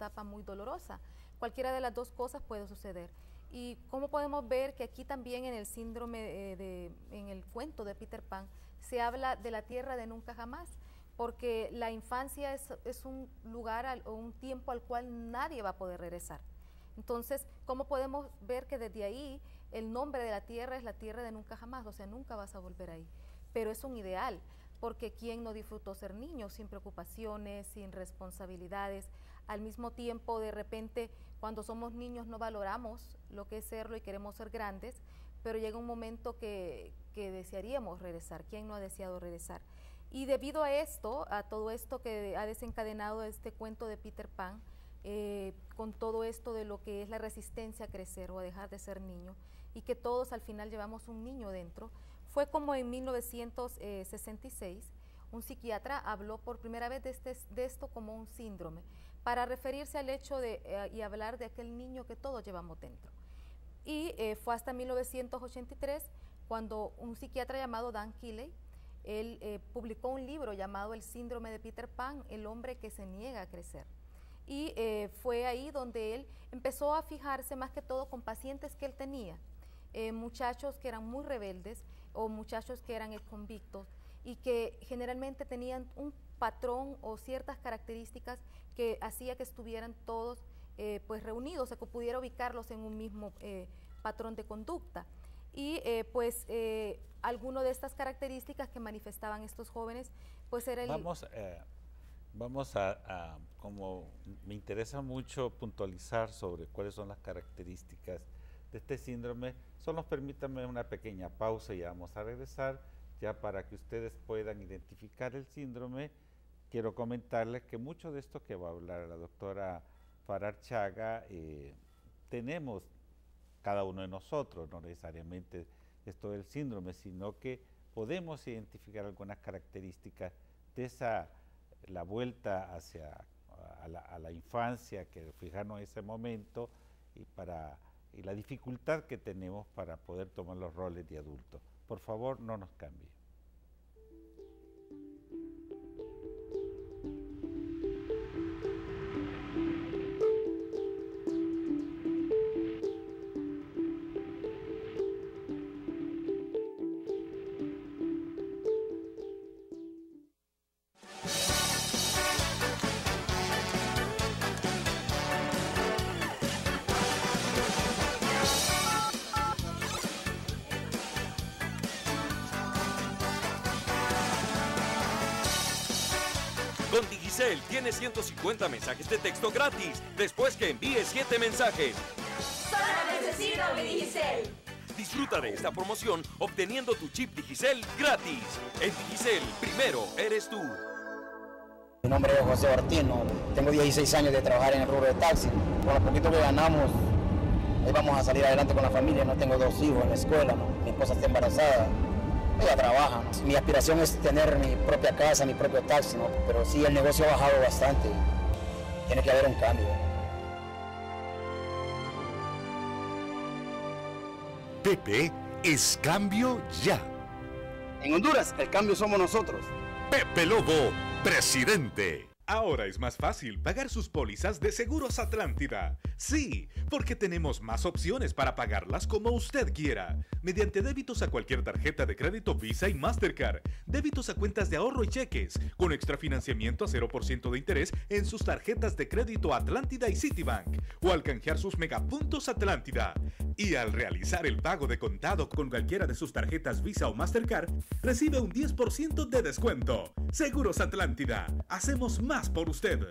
etapa muy dolorosa. Cualquiera de las dos cosas puede suceder. Y como podemos ver que aquí también en el síndrome, en el cuento de Peter Pan, se habla de la tierra de nunca jamás, porque la infancia es un lugar o un tiempo al cual nadie va a poder regresar. Entonces, ¿cómo podemos ver que desde ahí el nombre de la tierra es la tierra de nunca jamás? O sea, nunca vas a volver ahí. Pero es un ideal, porque ¿quién no disfrutó ser niño sin preocupaciones, sin responsabilidades? Al mismo tiempo, de repente, cuando somos niños no valoramos lo que es serlo y queremos ser grandes, pero llega un momento que desearíamos regresar. ¿Quién no ha deseado regresar? Y debido a esto, a todo esto que ha desencadenado este cuento de Peter Pan, con todo esto de lo que es la resistencia a crecer o a dejar de ser niño, y que todos al final llevamos un niño dentro, fue como en 1966 un psiquiatra habló por primera vez de esto como un síndrome, para referirse al hecho y hablar de aquel niño que todos llevamos dentro. Y fue hasta 1983 cuando un psiquiatra llamado Dan Keeley, él publicó un libro llamado El síndrome de Peter Pan, el hombre que se niega a crecer. Y fue ahí donde él empezó a fijarse más que todo con pacientes que él tenía, muchachos que eran muy rebeldes o muchachos que eran exconvictos y que generalmente tenían un patrón o ciertas características que hacía que estuvieran todos pues reunidos, o que pudiera ubicarlos en un mismo patrón de conducta. Y alguna de estas características que manifestaban estos jóvenes, pues era el... Vamos a, como me interesa mucho puntualizar sobre cuáles son las características de este síndrome, solo permítanme una pequeña pausa y ya vamos a regresar, ya para que ustedes puedan identificar el síndrome. Quiero comentarles que mucho de esto que va a hablar la doctora Farah Archaga, tenemos cada uno de nosotros, no necesariamente esto del síndrome, sino que podemos identificar algunas características de la vuelta a la infancia, que fijarnos en ese momento y la dificultad que tenemos para poder tomar los roles de adultos. Por favor, no nos cambie. Con Digicel tienes 150 mensajes de texto gratis después que envíes 7 mensajes. Solo necesito mi Digicel. Disfruta de esta promoción obteniendo tu chip Digicel gratis. En Digicel, primero eres tú. Mi nombre es José Ortino, tengo 16 años de trabajar en el rubro de taxi. Con lo poquito que ganamos, ahí vamos a salir adelante con la familia. No tengo 2 hijos en la escuela, ¿no? Mi esposa está embarazada. Ella trabaja. Mi aspiración es tener mi propia casa, mi propio taxi, ¿no? Pero sí, el negocio ha bajado bastante. Tiene que haber un cambio. Pepe es cambio ya. En Honduras, el cambio somos nosotros. Pepe Lobo, presidente. Ahora es más fácil pagar sus pólizas de Seguros Atlántida. Sí, porque tenemos más opciones para pagarlas como usted quiera. Mediante débitos a cualquier tarjeta de crédito Visa y Mastercard. Débitos a cuentas de ahorro y cheques. Con extrafinanciamiento a 0% de interés en sus tarjetas de crédito Atlántida y Citibank. O al canjear sus megapuntos Atlántida. Y al realizar el pago de contado con cualquiera de sus tarjetas Visa o Mastercard, recibe un 10% de descuento. Seguros Atlántida. Hacemos más por usted.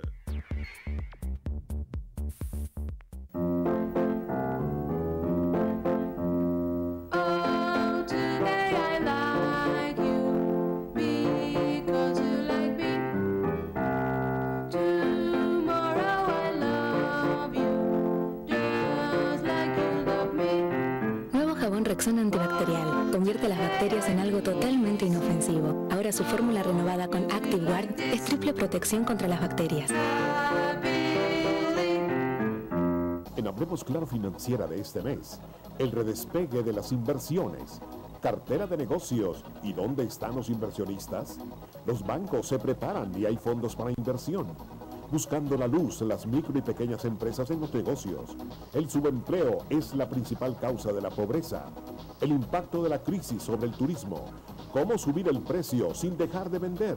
Rexona antibacterial convierte las bacterias en algo totalmente inofensivo. Ahora su fórmula renovada con Active Guard es triple protección contra las bacterias. En Hablemos Claro Financiera de este mes, el redespegue de las inversiones, cartera de negocios y dónde están los inversionistas. Los bancos se preparan y hay fondos para inversión. buscando la luz las micro y pequeñas empresas en los negocios. El subempleo es la principal causa de la pobreza. El impacto de la crisis sobre el turismo. Cómo subir el precio sin dejar de vender.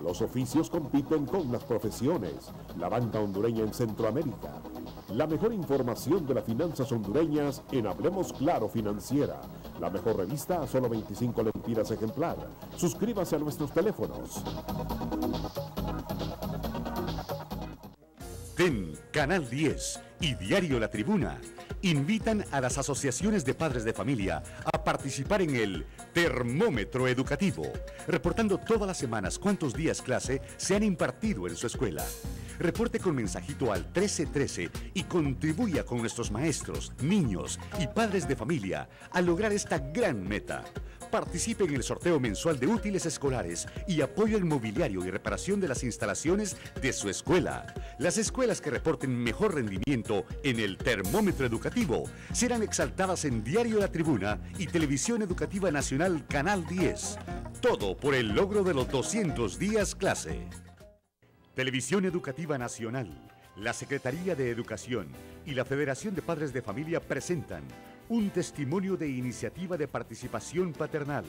Los oficios compiten con las profesiones. La banca hondureña en Centroamérica. La mejor información de las finanzas hondureñas en Hablemos Claro Financiera. La mejor revista a solo 25 lempiras ejemplar. Suscríbase a nuestros teléfonos. TEN, Canal 10 y Diario La Tribuna invitan a las asociaciones de padres de familia a participar en el Termómetro Educativo, reportando todas las semanas cuántos días clase se han impartido en su escuela. Reporte con mensajito al 1313 y contribuya con nuestros maestros, niños y padres de familia a lograr esta gran meta. Participe en el sorteo mensual de útiles escolares y apoyo al mobiliario y reparación de las instalaciones de su escuela. Las escuelas que reporten mejor rendimiento en el Termómetro Educativo serán exaltadas en Diario La Tribuna y Televisión Educativa Nacional Canal 10. Todo por el logro de los 200 días clase. Televisión Educativa Nacional, la Secretaría de Educación y la Federación de Padres de Familia presentan un testimonio de iniciativa de participación paternal.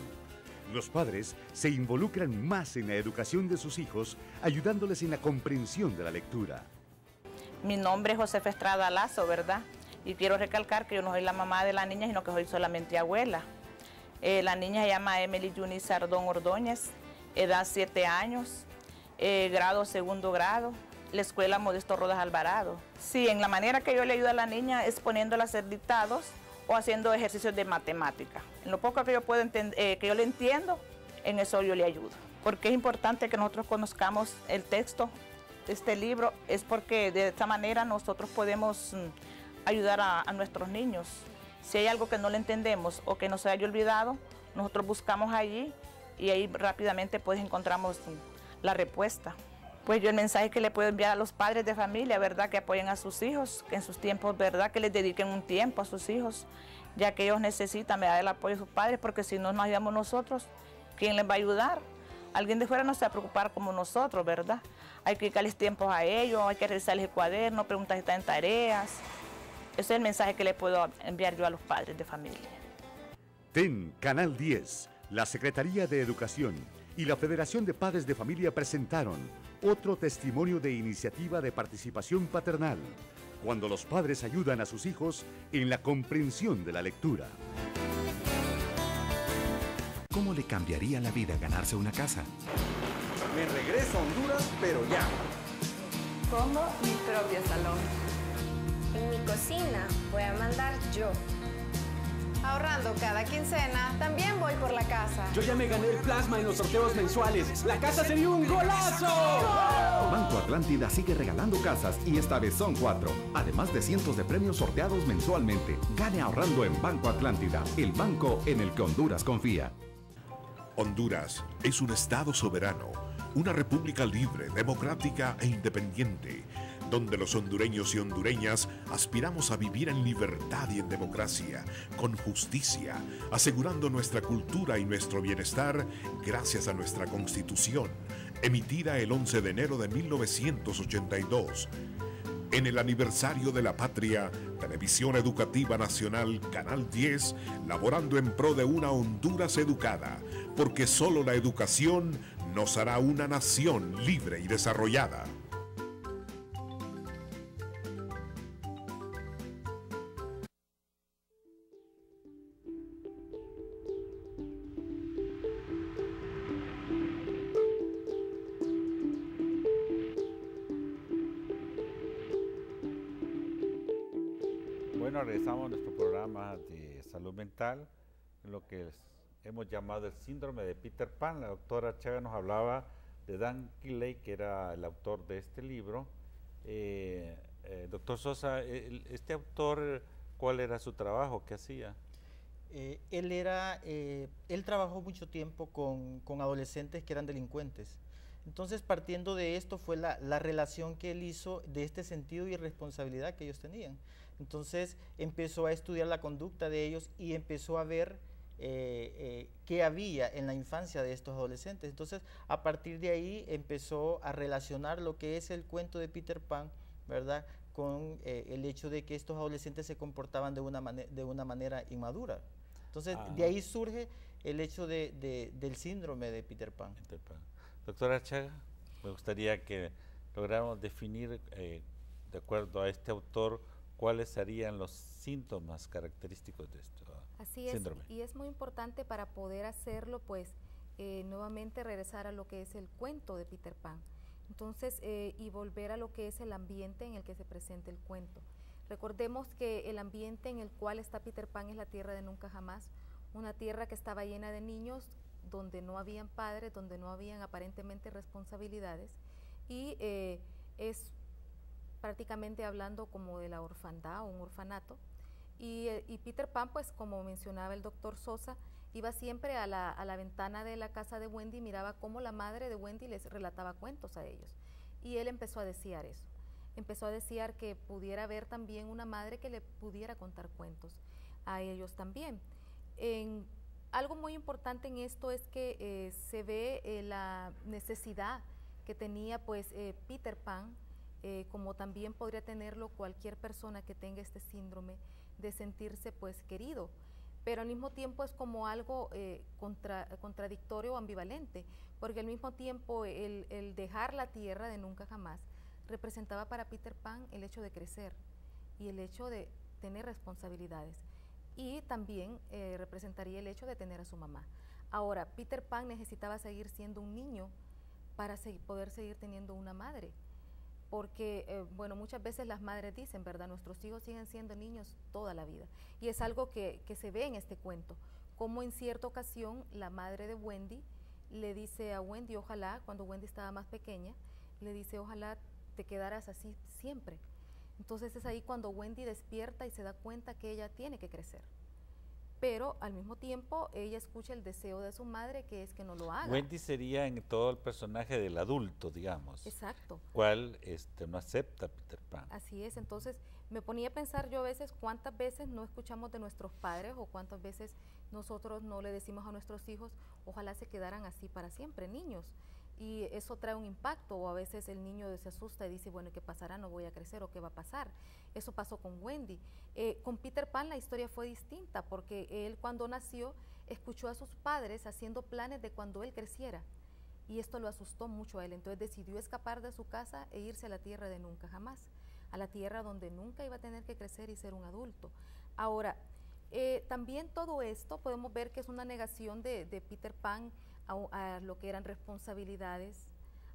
Los padres se involucran más en la educación de sus hijos, ayudándoles en la comprensión de la lectura. Mi nombre es Josefa Estrada Lazo, ¿verdad? Y quiero recalcar que yo no soy la mamá de la niña, sino que soy solamente abuela. La niña se llama Emily Juni Sardón Ordóñez, edad 7 años. Grado segundo grado, la escuela Modesto Rodas Alvarado. Sí, en la manera que yo le ayudo a la niña es poniéndola a hacer dictados o haciendo ejercicios de matemática. En lo poco que yo puedo que yo le entiendo, en eso yo le ayudo. Porque es importante que nosotros conozcamos el texto de este libro, es porque de esta manera nosotros podemos ayudar a nuestros niños. Si hay algo que no le entendemos o que nos haya olvidado, nosotros buscamos allí y ahí rápidamente pues encontramos la respuesta. Pues yo el mensaje que le puedo enviar a los padres de familia, ¿verdad? Que apoyen a sus hijos, que en sus tiempos, ¿verdad? Que les dediquen un tiempo a sus hijos, ya que ellos necesitan, ¿verdad?, el apoyo de sus padres, porque si no nos ayudamos nosotros, ¿quién les va a ayudar? Alguien de fuera no se va a preocupar como nosotros, ¿verdad? Hay que dedicarles tiempos a ellos, hay que revisarles el cuaderno, preguntar si están en tareas. Ese es el mensaje que le puedo enviar yo a los padres de familia. TEN, Canal 10, la Secretaría de Educación y la Federación de Padres de Familia presentaron otro testimonio de iniciativa de participación paternal, cuando los padres ayudan a sus hijos en la comprensión de la lectura. ¿Cómo le cambiaría la vida ganarse una casa? Me regreso a Honduras, pero ya. Como mi propio salón. En mi cocina voy a mandar yo. Ahorrando cada quincena, también voy por la casa. Yo ya me gané el plasma en los sorteos mensuales. ¡La casa sería un golazo! Banco Atlántida sigue regalando casas y esta vez son 4. Además de cientos de premios sorteados mensualmente. Gane ahorrando en Banco Atlántida, el banco en el que Honduras confía. Honduras es un estado soberano, una república libre, democrática e independiente, donde los hondureños y hondureñas aspiramos a vivir en libertad y en democracia, con justicia, asegurando nuestra cultura y nuestro bienestar gracias a nuestra Constitución, emitida el 11 de enero de 1982. En el aniversario de la patria, Televisión Educativa Nacional, Canal 10, laborando en pro de una Honduras educada, porque solo la educación nos hará una nación libre y desarrollada. Bueno, regresamos a nuestro programa de salud mental, en lo que hemos llamado el síndrome de Peter Pan. La doctora Chaga nos hablaba de Dan Kiley, que era el autor de este libro. Doctor Sosa, este autor, ¿cuál era su trabajo? ¿Qué hacía? Él trabajó mucho tiempo con adolescentes que eran delincuentes. Entonces, partiendo de esto fue la relación que él hizo de este sentido y responsabilidad que ellos tenían. Entonces, empezó a estudiar la conducta de ellos y empezó a ver que había en la infancia de estos adolescentes. Entonces, a partir de ahí empezó a relacionar lo que es el cuento de Peter Pan, ¿verdad?, con el hecho de que estos adolescentes se comportaban de una manera inmadura. Entonces, de ahí surge el hecho del síndrome de Peter Pan. Doctora Archaga, me gustaría que lográramos definir, de acuerdo a este autor, cuáles serían los síntomas característicos de esto. Así es, y es muy importante para poder hacerlo, pues, nuevamente regresar a lo que es el cuento de Peter Pan. Entonces, y volver a lo que es el ambiente en el que se presenta el cuento. Recordemos que el ambiente en el cual está Peter Pan es la tierra de nunca jamás, una tierra que estaba llena de niños, donde no habían padres, donde no habían aparentemente responsabilidades, y es prácticamente hablando como de la orfandad o un orfanato. Y Peter Pan, pues como mencionaba el doctor Sosa, iba siempre a la ventana de la casa de Wendy y miraba cómo la madre de Wendy les relataba cuentos a ellos. Y él empezó a desear eso. Empezó a desear que pudiera haber también una madre que le pudiera contar cuentos a ellos también. Algo muy importante en esto es que se ve la necesidad que tenía pues Peter Pan, como también podría tenerlo cualquier persona que tenga este síndrome, de sentirse pues querido, pero al mismo tiempo es como algo contradictorio o ambivalente, porque al mismo tiempo el dejar la tierra de nunca jamás representaba para Peter Pan el hecho de crecer y el hecho de tener responsabilidades, y también representaría el hecho de tener a su mamá. Ahora, Peter Pan necesitaba seguir siendo un niño para poder seguir teniendo una madre, porque, bueno, muchas veces las madres dicen, ¿verdad?, nuestros hijos siguen siendo niños toda la vida, y es algo que se ve en este cuento, como en cierta ocasión la madre de Wendy le dice a Wendy, ojalá, cuando Wendy estaba más pequeña, le dice, ojalá te quedaras así siempre. Entonces es ahí cuando Wendy despierta y se da cuenta que ella tiene que crecer, pero al mismo tiempo ella escucha el deseo de su madre, que es que no lo haga. Wendy sería en todo el personaje del adulto, digamos. Exacto. ¿Cuál no acepta a Peter Pan? Así es, entonces me ponía a pensar yo a veces cuántas veces no escuchamos de nuestros padres o cuántas veces nosotros no le decimos a nuestros hijos, ojalá se quedaran así para siempre, niños. Y eso trae un impacto, o a veces el niño se asusta y dice, bueno, ¿qué pasará? No voy a crecer, ¿o qué va a pasar? Eso pasó con Wendy. Con Peter Pan la historia fue distinta, porque él cuando nació escuchó a sus padres haciendo planes de cuando él creciera, y esto lo asustó mucho a él, entonces decidió escapar de su casa e irse a la tierra de nunca jamás, a la tierra donde nunca iba a tener que crecer y ser un adulto. Ahora, también todo esto podemos ver que es una negación de Peter Pan a lo que eran responsabilidades,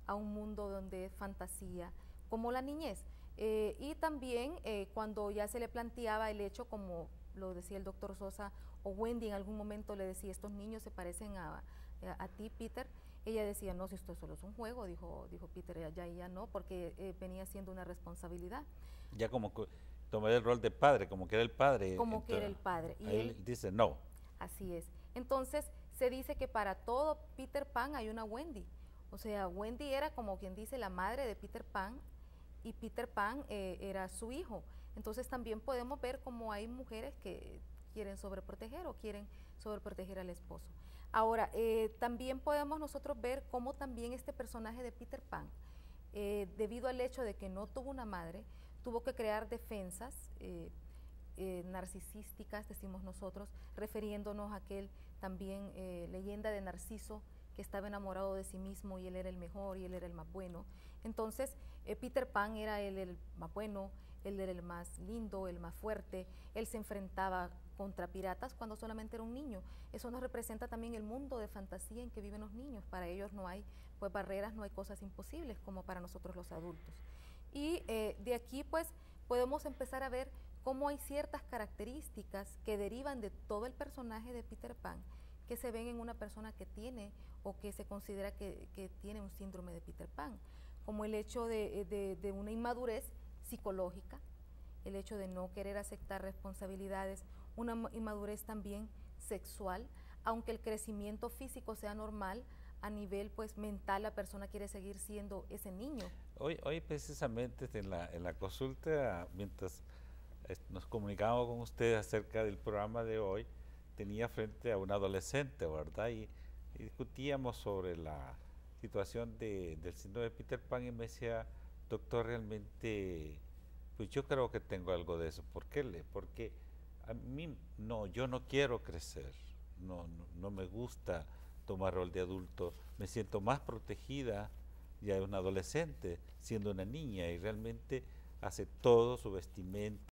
a un mundo donde es fantasía, como la niñez. Y también cuando ya se le planteaba el hecho, como lo decía el doctor Sosa, o Wendy en algún momento le decía, estos niños se parecen a ti, Peter, ella decía, no, si esto solo es un juego, dijo Peter, ya no, porque venía siendo una responsabilidad. Ya como tomar el rol de padre, como que era el padre. Como que era el padre. Y él dice no. Así es. Entonces, se dice que para todo Peter Pan hay una Wendy. O sea, Wendy era como quien dice la madre de Peter Pan, y Peter Pan era su hijo. Entonces también podemos ver cómo hay mujeres que quieren sobreproteger o quieren sobreproteger al esposo. Ahora, también podemos nosotros ver cómo también este personaje de Peter Pan, debido al hecho de que no tuvo una madre, tuvo que crear defensas narcisísticas, decimos nosotros, refiriéndonos a aquel también leyenda de Narciso, que estaba enamorado de sí mismo y él era el mejor y él era el más bueno. Entonces Peter Pan era el más bueno, él era el más lindo, el más fuerte, él se enfrentaba contra piratas cuando solamente era un niño. Eso nos representa también el mundo de fantasía en que viven los niños. Para ellos no hay pues barreras, no hay cosas imposibles como para nosotros los adultos. Y de aquí pues podemos empezar a ver cómo hay ciertas características que derivan de todo el personaje de Peter Pan, que se ven en una persona que tiene o que se considera que tiene un síndrome de Peter Pan, como el hecho de una inmadurez psicológica, el hecho de no querer aceptar responsabilidades, una inmadurez también sexual, aunque el crecimiento físico sea normal, a nivel pues mental la persona quiere seguir siendo ese niño. Hoy precisamente en la consulta, mientras nos comunicábamos con usted acerca del programa de hoy, tenía frente a un adolescente, ¿verdad? Y discutíamos sobre la situación del síndrome de Peter Pan y me decía, doctor, realmente, pues yo creo que tengo algo de eso. ¿Por qué? Porque a mí, no, yo no quiero crecer, no me gusta tomar rol de adulto, me siento más protegida ya de un adolescente, siendo una niña, y realmente hace todo, su vestimenta,